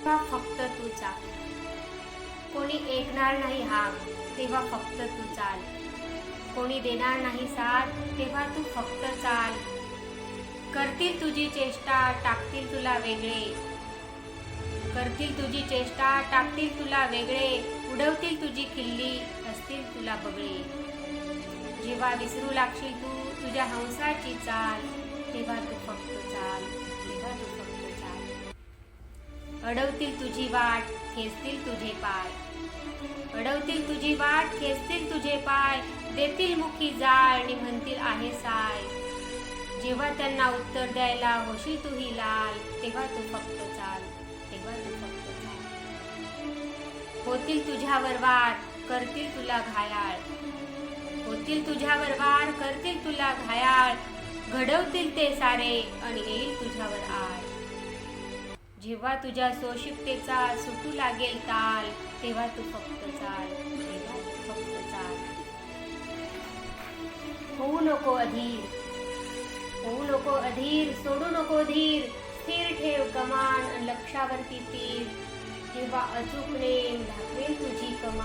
तेव्हा फक्त तू चाल. कोणी ऐकणार नाही हाक, तेव्हा फक्त तू चाल. कोणी देणार नाही साथ, तेव्हा तू फक्त चाल. करतील तुझी चेष्टा, टाकतील तुला वेगळे. करतील तुझी चेष्टा, टाकतील तुला वेगळे. उडवतील तुझी खिल्ली, असतील तुला बगळे. जेव्हा विसरू लागशील तू तुझ्या हंसाची चाल, तेव्हा तू फक्त चाल, तेव्हा तू फक्त चाल. अडवतील तुझी वाट, खेचतील तुझे पाय. अडवतील तुझी वाट, खेचतील तुझे पाय. देतील मुखी जाळ आणि म्हणतील आहे साय. जेव्हा त्यांना उत्तर द्यायला होशील तूही लाल, तेव्हा तू फक्त चाल, तेव्हा तू फक्त चाल. होतील तुझ्यावर वार, करतील तुला घायाळ. होतील तुझ्यावर वार, करतील तुला घायाळ. घडवतील ते सारे आणि येईल तुझ्यावर आळ. जेव्हा तुझ्या सोशिकतेचा सुटू लागेल ताल, तेव्हा तू फक्त चाल, तेव्हा तू फक्त चाल. होऊ नको अधीर, होऊ नको अधीर, सोडू नको धीर. स्थिर ठेव कमान, लक्षावरती तीर. जेव्हा अचूक नेम दाखवेल तुझी कमान.